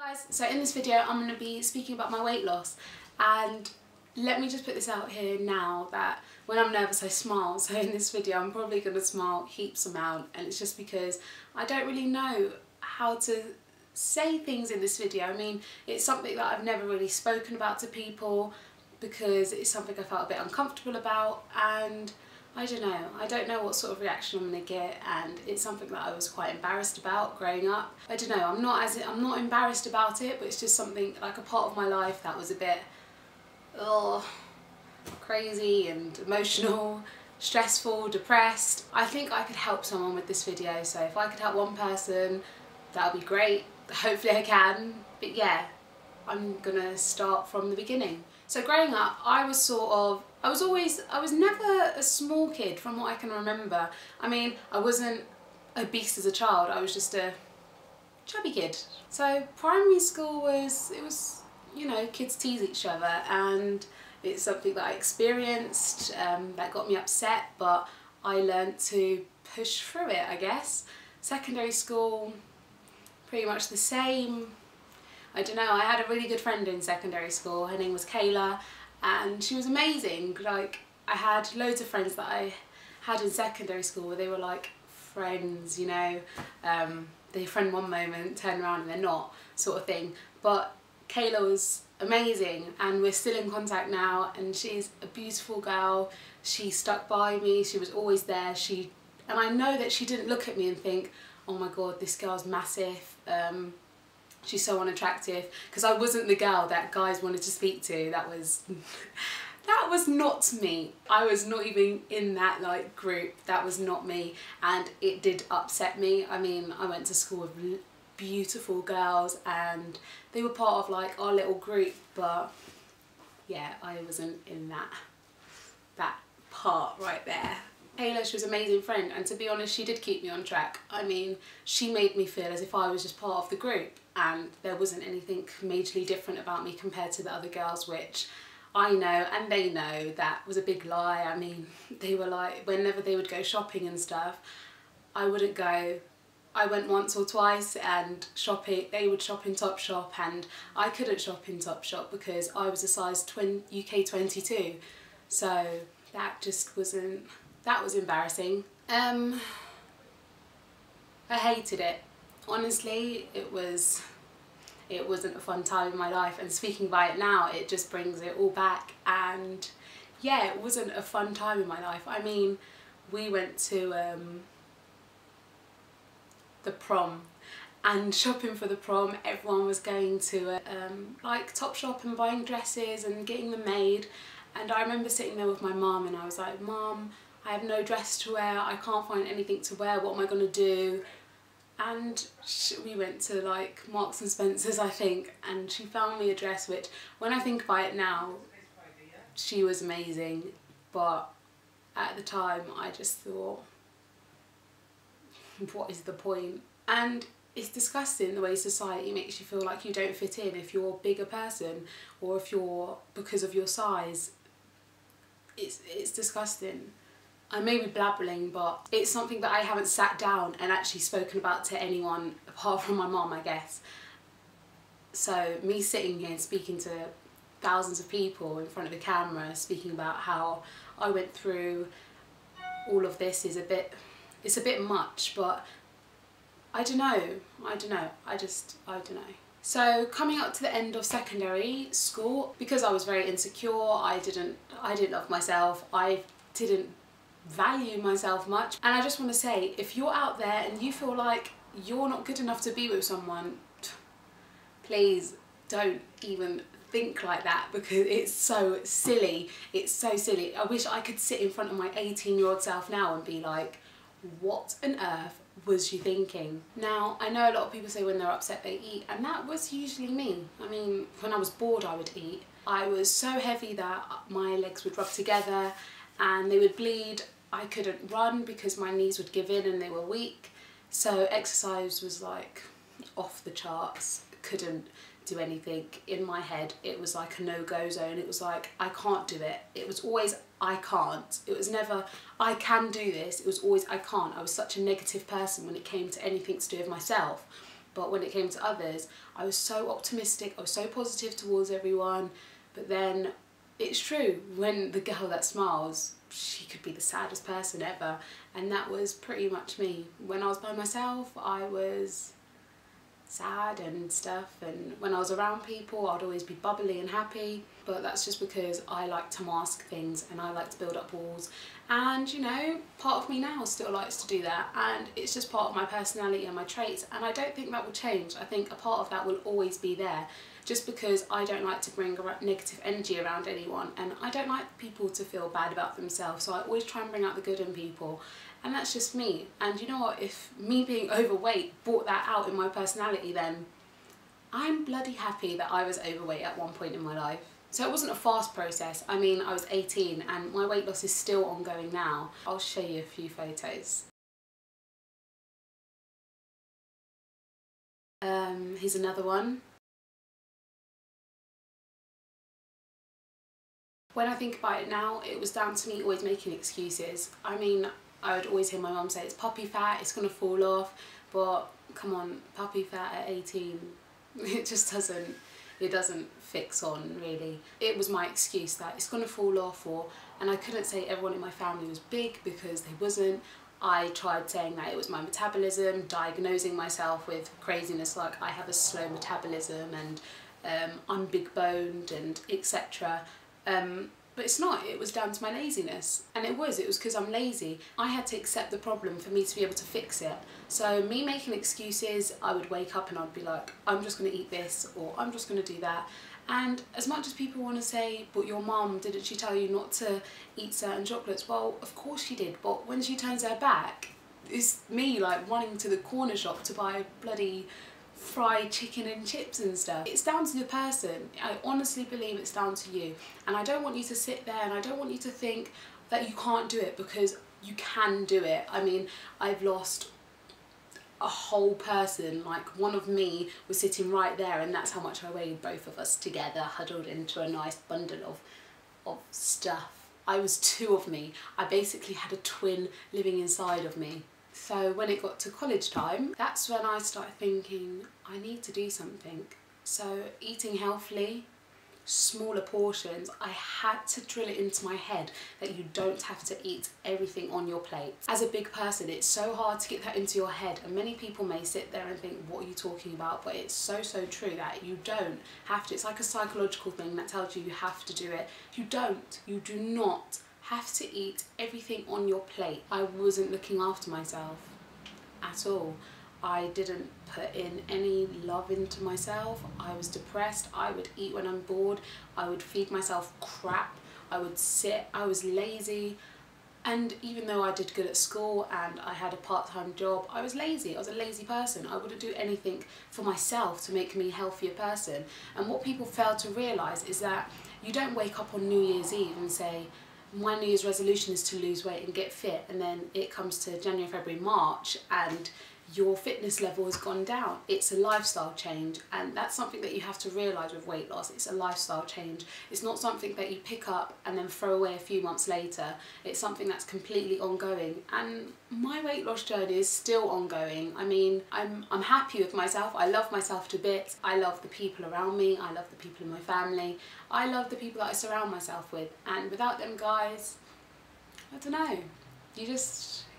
Guys, so in this video I'm going to be speaking about my weight loss, and let me just put this out here now that when I'm nervous I smile, so in this video I'm probably going to smile heaps amount, and it's just because I don't really know how to say things in this video. I mean, it's something that I've never really spoken about to people because it's something I felt a bit uncomfortable about, and I don't know what sort of reaction I'm going to get, and it's something that I was quite embarrassed about growing up. I don't know, I'm not embarrassed about it, but it's just something, like a part of my life that was a bit crazy and emotional, stressful, depressed. I think I could help someone with this video, so if I could help one person, that would be great. Hopefully I can, but yeah, I'm gonna start from the beginning. So growing up, I was never a small kid from what I can remember. I mean, I wasn't obese as a child, I was just a chubby kid. So primary school was, you know, kids tease each other, and it's something that I experienced that got me upset, but I learnt to push through it, I guess. Secondary school, pretty much the same. I don't know, I had a really good friend in secondary school. Her name was Kayla, and she was amazing. Like, I had loads of friends that I had in secondary school where they were like friends, you know, they friend one moment, turn around and they're not, sort of thing. But Kayla was amazing, and we're still in contact now, and she's a beautiful girl. She stuck by me, she was always there. And I know that she didn't look at me and think, oh my god, this girl's massive, she's so unattractive, because I wasn't the girl that guys wanted to speak to. That was not me. I was not even in that like group. That was not me, and it did upset me. I mean, I went to school with beautiful girls and they were part of like our little group, but yeah, I wasn't in that part right there. Kayla, she was an amazing friend, and to be honest, she did keep me on track. I mean, she made me feel as if I was just part of the group and there wasn't anything majorly different about me compared to the other girls, which I know and they know that was a big lie. I mean, they were like, whenever they would go shopping and stuff, I wouldn't go. I went once or twice and shopping, they would shop in Topshop and I couldn't shop in Topshop because I was a size UK 22. So that just wasn't, that was embarrassing. I hated it. Honestly, it wasn't a fun time in my life, and speaking about it now, it just brings it all back. And yeah, it wasn't a fun time in my life. I mean, we went to the prom, and shopping for the prom, everyone was going to like Topshop and buying dresses and getting them made. And I remember sitting there with my mum and I was like, Mum, I have no dress to wear, I can't find anything to wear, what am I gonna do? And we went to like Marks and Spencer's, I think, and she found me a dress, which when I think about it now, she was amazing, but at the time I just thought, what is the point? And it's disgusting the way society makes you feel like you don't fit in if you're a bigger person, or if you're, because of your size. It's disgusting. I may be blabbering, but it's something that I haven't sat down and actually spoken about to anyone apart from my mom, I guess. So me sitting here and speaking to thousands of people in front of a camera, speaking about how I went through all of this is it's a bit much, but I don't know. I don't know. So coming up to the end of secondary school, because I was very insecure, I didn't love myself, I didn't value myself much. And I just want to say, if you're out there and you feel like you're not good enough to be with someone, please don't even think like that, because it's so silly. It's so silly. I wish I could sit in front of my 18-year-old self now and be like, what on earth was you thinking? Now, I know a lot of people say when they're upset they eat, and that was usually me. I mean, when I was bored I would eat. I was so heavy that my legs would rub together and they would bleed. I couldn't run because my knees would give in and they were weak. So exercise was like off the charts. Couldn't do anything. In my head it was like a no-go zone. It was like, I can't do it. It was always, I can't. It was never, I can do this. It was always, I can't. I was such a negative person when it came to anything to do with myself. But when it came to others, I was so optimistic, I was so positive towards everyone. But then it's true, when the girl that smiles, she could be the saddest person ever. And that was pretty much me. When I was by myself, I was sad and stuff, and when I was around people I'd always be bubbly and happy, but that's just because I like to mask things and I like to build up walls, and you know, part of me now still likes to do that, and it's just part of my personality and my traits, and I don't think that will change. I think a part of that will always be there, just because I don't like to bring negative energy around anyone, and I don't like people to feel bad about themselves, so I always try and bring out the good in people. And that's just me. And you know what, if me being overweight brought that out in my personality, then I'm bloody happy that I was overweight at one point in my life. So it wasn't a fast process. I mean, I was 18 and my weight loss is still ongoing now. I'll show you a few photos. Here's another one. When I think about it now, it was down to me always making excuses. I mean, I would always hear my mum say, it's puppy fat, it's gonna fall off, but come on, puppy fat at 18, it just doesn't fix on really. It was my excuse that it's gonna fall off, and I couldn't say everyone in my family was big because they wasn't. I tried saying that it was my metabolism, diagnosing myself with craziness like I have a slow metabolism and I'm big boned and etc. But it's not, it was down to my laziness. And it was because I'm lazy. I had to accept the problem for me to be able to fix it. So me making excuses, I would wake up and I'd be like, I'm just gonna eat this, or I'm just gonna do that. And as much as people want to say, but your mum, didn't she tell you not to eat certain chocolates? Well, of course she did, but when she turns her back, it's me like running to the corner shop to buy bloody fried chicken and chips and stuff. It's down to the person. I honestly believe it's down to you, and I don't want you to sit there and I don't want you to think that you can't do it, because you can do it. I mean, I've lost a whole person. Like, one of me was sitting right there, and that's how much I weighed, both of us together huddled into a nice bundle of stuff. I was two of me. I basically had a twin living inside of me. So when it got to college time, that's when I started thinking, I need to do something. So eating healthily, smaller portions, I had to drill it into my head that you don't have to eat everything on your plate. As a big person, it's so hard to get that into your head, and many people may sit there and think, what are you talking about? But it's so true that you don't have to. It's like a psychological thing that tells you you have to do it. You don't. You do not have to eat everything on your plate. I wasn't looking after myself at all. I didn't put in any love into myself. I was depressed. I would eat when I'm bored. I would feed myself crap. I would sit. I was lazy. And even though I did good at school and I had a part-time job, I was lazy. I was a lazy person. I wouldn't do anything for myself to make me a healthier person. And what people fail to realise is that you don't wake up on New Year's Eve and say, my New Year's resolution is to lose weight and get fit, and then it comes to January, February, March and your fitness level has gone down. It's a lifestyle change, and that's something that you have to realise with weight loss. It's a lifestyle change. It's not something that you pick up and then throw away a few months later. It's something that's completely ongoing, and my weight loss journey is still ongoing. I mean, I'm happy with myself. I love myself to bits. I love the people around me. I love the people in my family. I love the people that I surround myself with, and without them guys, I don't know,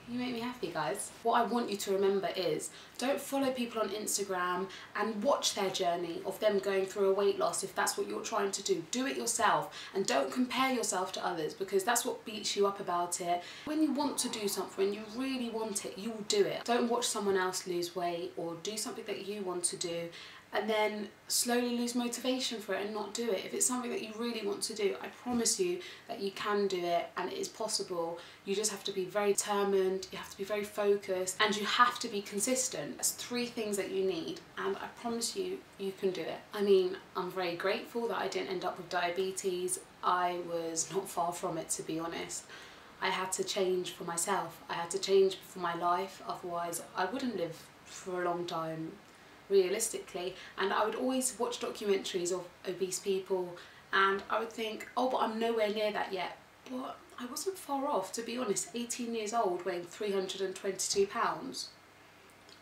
you make me happy, guys. What I want you to remember is, don't follow people on Instagram and watch their journey of them going through a weight loss if that's what you're trying to do. Do it yourself, and don't compare yourself to others, because that's what beats you up about it. When you want to do something, when you really want it, you will do it. Don't watch someone else lose weight or do something that you want to do and then slowly lose motivation for it and not do it. If it's something that you really want to do, I promise you that you can do it, and it is possible. You just have to be very determined, you have to be very focused, and you have to be consistent. That's 3 things that you need, and I promise you, you can do it. I mean, I'm very grateful that I didn't end up with diabetes. I was not far from it, to be honest. I had to change for myself. I had to change for my life, otherwise I wouldn't live for a long time, realistically. And I would always watch documentaries of obese people and I would think, oh, but I'm nowhere near that yet. But I wasn't far off, to be honest. 18 years old, weighing 322 pounds.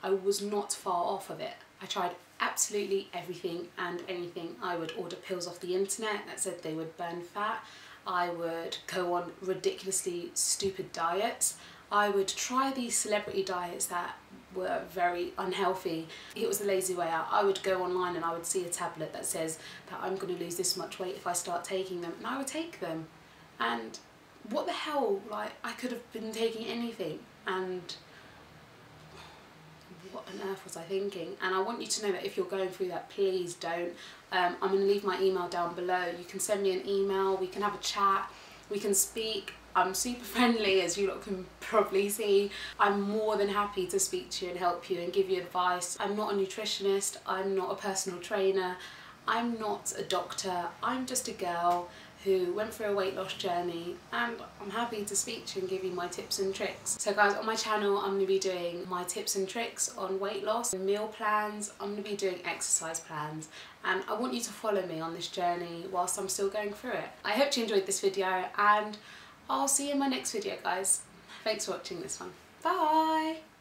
I was not far off of it. I tried absolutely everything and anything. I would order pills off the internet that said they would burn fat. I would go on ridiculously stupid diets. I would try these celebrity diets that were very unhealthy. It was the lazy way out. I would go online and I would see a tablet that says that I'm going to lose this much weight if I start taking them, and I would take them. And what the hell, like, I could have been taking anything, and what on earth was I thinking? And I want you to know that if you're going through that, please don't. I'm going to leave my email down below. You can send me an email, we can have a chat, we can speak. I'm super friendly, as you lot can probably see. I'm more than happy to speak to you and help you and give you advice. I'm not a nutritionist, I'm not a personal trainer, I'm not a doctor, I'm just a girl who went through a weight loss journey, and I'm happy to speak to you and give you my tips and tricks. So guys, on my channel I'm going to be doing my tips and tricks on weight loss, meal plans, I'm going to be doing exercise plans, and I want you to follow me on this journey whilst I'm still going through it. I hope you enjoyed this video, and I'll see you in my next video, guys. Thanks for watching this one. Bye!